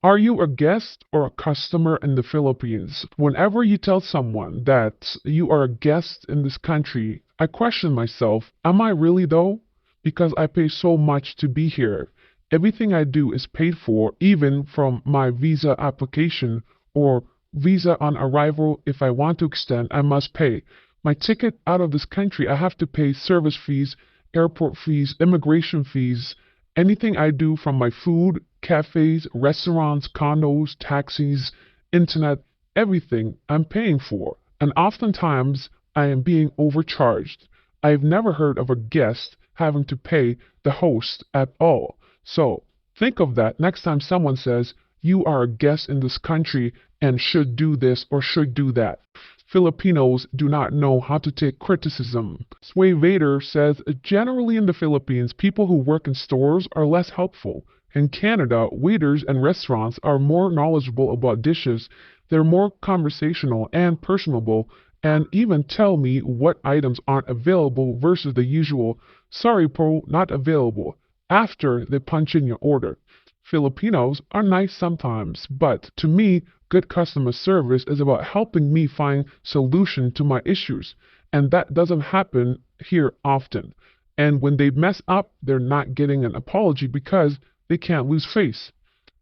Are you a guest or a customer in the Philippines? Whenever you tell someone that you are a guest in this country, I question myself, am I really though? Because I pay so much to be here. Everything I do is paid for, even from my visa application or visa on arrival. If I want to extend, I must pay. My ticket out of this country, I have to pay service fees, airport fees, immigration fees, anything I do from my food, cafes, restaurants, condos, taxis, internet, everything I'm paying for. And oftentimes I am being overcharged. I've never heard of a guest having to pay the host at all. So think of that next time someone says you are a guest in this country and should do this or should do that. Filipinos do not know how to take criticism. Sway Vader says, generally in the Philippines, people who work in stores are less helpful. In Canada, waiters and restaurants are more knowledgeable about dishes. They're more conversational and personable, and even tell me what items aren't available versus the usual, sorry po, not available, after they punch in your order. Filipinos are nice sometimes, but to me, good customer service is about helping me find solution to my issues, and that doesn't happen here often. And when they mess up, they're not getting an apology because they can't lose face.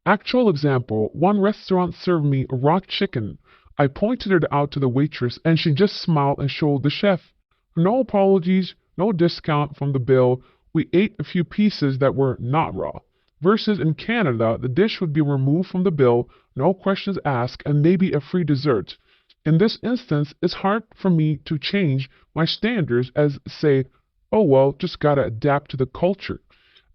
Actual example, one restaurant served me raw chicken. I pointed it out to the waitress and she just smiled and showed the chef. No apologies, no discount from the bill. We ate a few pieces that were not raw. Versus in Canada, the dish would be removed from the bill, no questions asked, and maybe a free dessert. In this instance, it's hard for me to change my standards as say, oh well, just gotta adapt to the culture.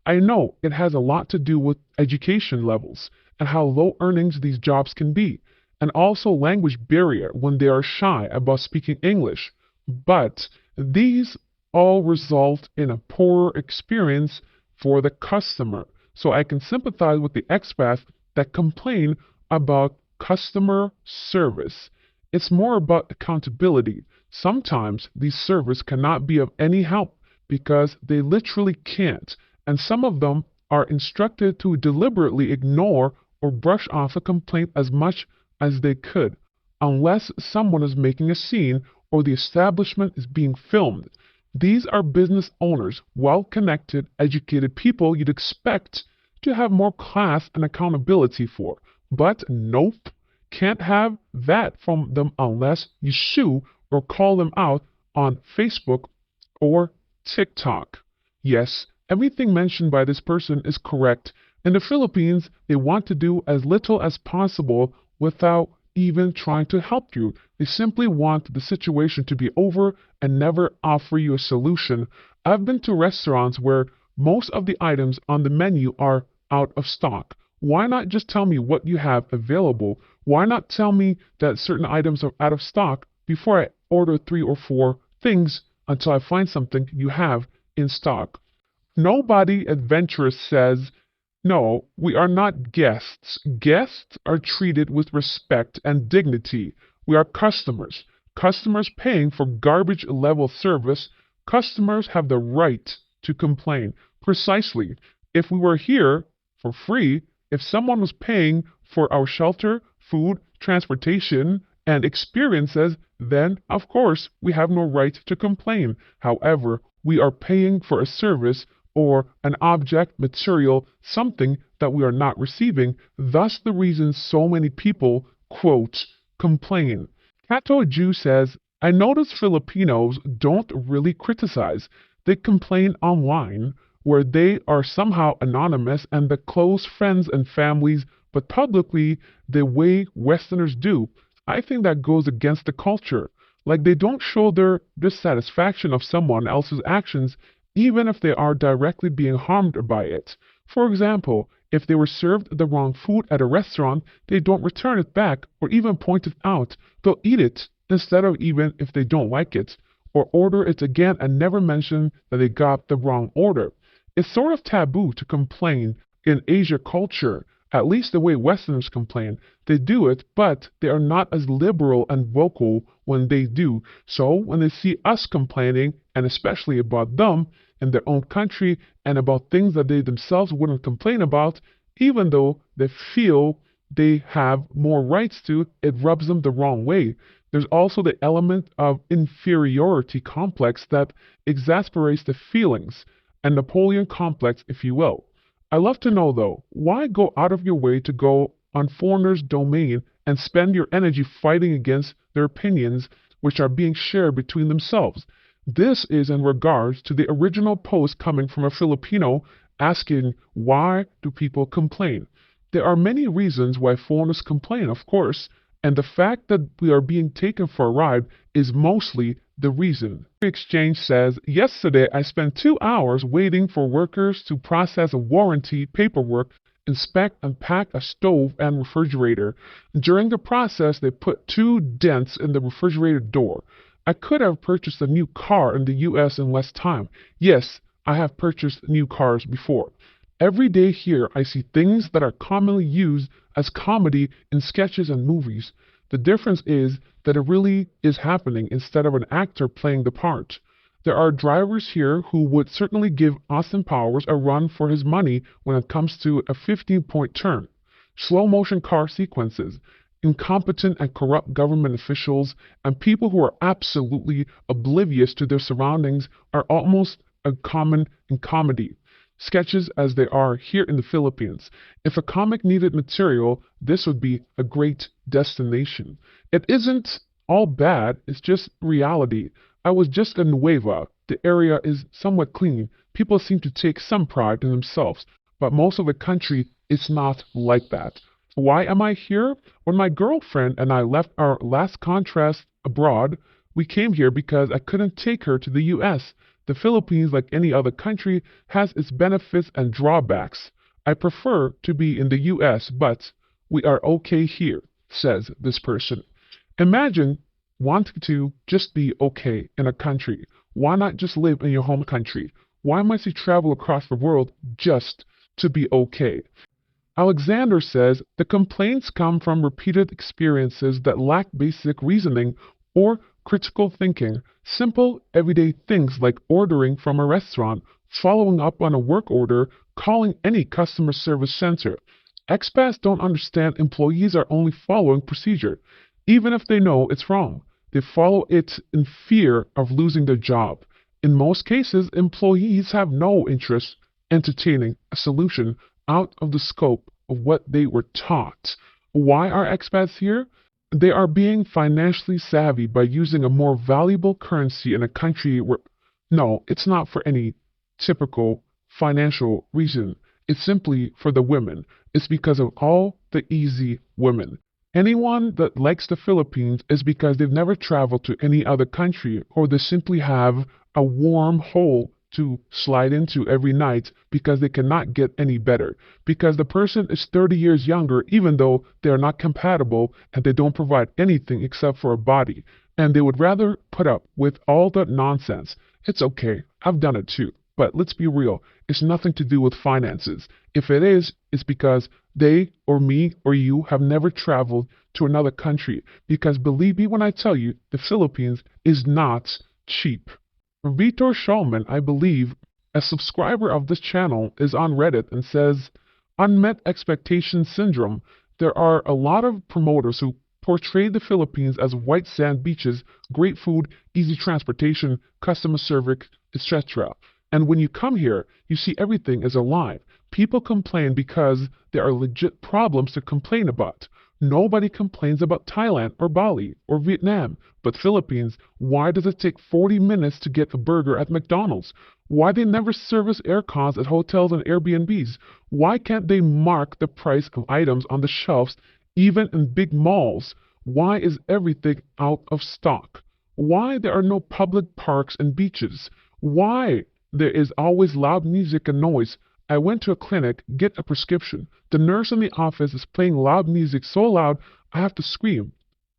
I know it has a lot to do with education levels and how low earnings these jobs can be, and also language barrier when they are shy about speaking English. But these all result in a poorer experience for the customer. So I can sympathize with the expats that complain about customer service. It's more about accountability. Sometimes these servers cannot be of any help because they literally can't, and some of them are instructed to deliberately ignore or brush off a complaint as much as they could, unless someone is making a scene or the establishment is being filmed. These are business owners, well-connected, educated people you'd expect to have more class and accountability for. But nope, can't have that from them unless you sue or call them out on Facebook or TikTok. Yes, everything mentioned by this person is correct. In the Philippines, they want to do as little as possible without even trying to help you. They simply want the situation to be over and never offer you a solution. I've been to restaurants where most of the items on the menu are out of stock. Why not just tell me what you have available? Why not tell me that certain items are out of stock before I order 3 or 4 things until I find something you have in stock? Nobody adventurous says, no, we are not guests. Guests are treated with respect and dignity. We are customers. Customers paying for garbage level service. Customers have the right to complain. Precisely. If we were here for free, if someone was paying for our shelter, food, transportation, and experiences, then of course we have no right to complain. However, we are paying for a service or an object, material, something that we are not receiving. Thus the reason so many people, quote, complain. Kato Jew says, I notice Filipinos don't really criticize. They complain online, where they are somehow anonymous and the close friends and families, but publicly the way Westerners do. I think that goes against the culture. Like they don't show their dissatisfaction of someone else's actions even if they are directly being harmed by it. For example, if they were served the wrong food at a restaurant, they don't return it back or even point it out. They'll eat it instead of even if they don't like it, or order it again and never mention that they got the wrong order. It's sort of taboo to complain in Asia culture, at least the way Westerners complain. They do it, but they are not as liberal and vocal when they do. So when they see us complaining, and especially about them in their own country and about things that they themselves wouldn't complain about, even though they feel they have more rights to, it rubs them the wrong way. There's also the element of inferiority complex that exasperates the feelings, a Napoleon complex, if you will. I love to know though, why go out of your way to go on foreigners' domain and spend your energy fighting against their opinions which are being shared between themselves? This is in regards to the original post coming from a Filipino asking, why do people complain? There are many reasons why foreigners complain, of course, and the fact that we are being taken for a ride is mostly the reason. Exchange says, yesterday I spent 2 hours waiting for workers to process a warranty paperwork, inspect and pack a stove and refrigerator. During the process, they put 2 dents in the refrigerator door. I could have purchased a new car in the US in less time. Yes, I have purchased new cars before. Every day here, I see things that are commonly used as comedy in sketches and movies. The difference is that it really is happening instead of an actor playing the part. There are drivers here who would certainly give Austin Powers a run for his money when it comes to a 15-point turn. Slow motion car sequences, incompetent and corrupt government officials, and people who are absolutely oblivious to their surroundings are almost a common in comedy. Sketches as they are here in the Philippines. If a comic needed material, this would be a great destination. It isn't all bad, it's just reality. I was just in Nueva. The area is somewhat clean. People seem to take some pride in themselves, but most of the country is not like that. Why am I here? When my girlfriend and I left our last contract abroad, we came here because I couldn't take her to the US. The Philippines, like any other country, has its benefits and drawbacks. I prefer to be in the US, but we are okay here, says this person. Imagine wanting to just be okay in a country. Why not just live in your home country? Why must you travel across the world just to be okay? Alexander says the complaints come from repeated experiences that lack basic reasoning or critical thinking. Simple, everyday things like ordering from a restaurant, following up on a work order, calling any customer service center. Expats don't understand employees are only following procedure. Even if they know it's wrong, they follow it in fear of losing their job. In most cases, employees have no interest entertaining a solution out of the scope of what they were taught. Why are expats here? They are being financially savvy by using a more valuable currency in a country where... No, it's not for any typical financial reason. It's simply for the women. It's because of all the easy women. Anyone that likes the Philippines is because they've never traveled to any other country, or they simply have a warm hole to slide into every night because they cannot get any better. Because the person is 30 years younger, even though they are not compatible and they don't provide anything except for a body. And they would rather put up with all that nonsense. It's okay. I've done it too. But let's be real. It's nothing to do with finances. If it is, it's because they or me or you have never traveled to another country. Because believe me when I tell you, the Philippines is not cheap. Vitor Shulman, I believe, a subscriber of this channel, is on Reddit and says, unmet expectation syndrome. There are a lot of promoters who portray the Philippines as white sand beaches, great food, easy transportation, customer service, etc. And when you come here, you see everything is a lie. People complain because there are legit problems to complain about. Nobody complains about Thailand or Bali or Vietnam, but Philippines. Why does it take 40 minutes to get a burger at McDonald's? Why they never service aircons at hotels and Airbnbs? Why can't they mark the price of items on the shelves even in big malls? Why is everything out of stock? Why there are no public parks and beaches? Why there is always loud music and noise? I went to a clinic, get a prescription. The nurse in the office is playing loud music so loud I have to scream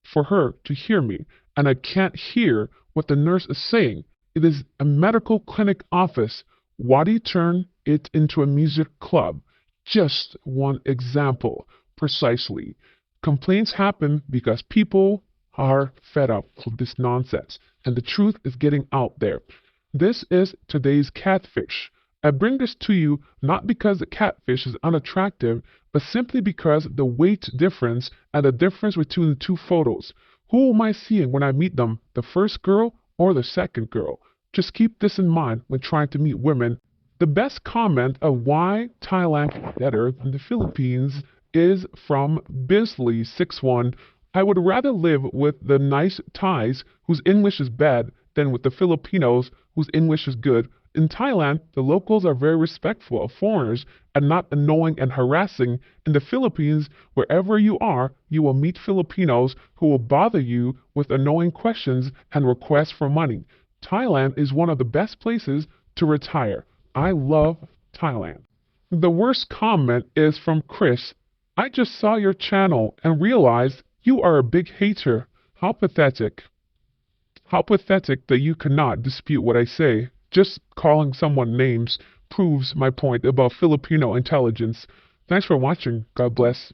for her to hear me, and I can't hear what the nurse is saying. It is a medical clinic office. Why do you turn it into a music club? Just one example, precisely. Complaints happen because people are fed up with this nonsense, and the truth is getting out there. This is today's catfish. I bring this to you not because the catfish is unattractive. but simply because the weight difference and the difference between the two photos. Who am I seeing when I meet them, the first girl or the second girl? Just keep this in mind when trying to meet women. The best comment of why Thailand is better than the Philippines is from Bisley61. I would rather live with the nice Thais whose English is bad than with the Filipinos whose English is good. In Thailand, the locals are very respectful of foreigners and not annoying and harassing. In the Philippines, wherever you are, you will meet Filipinos who will bother you with annoying questions and requests for money. Thailand is one of the best places to retire. I love Thailand. The worst comment is from Chris. I just saw your channel and realized you are a big hater. How pathetic. How pathetic that you cannot dispute what I say. Just calling someone names proves my point about Filipino intelligence. Thanks for watching. God bless.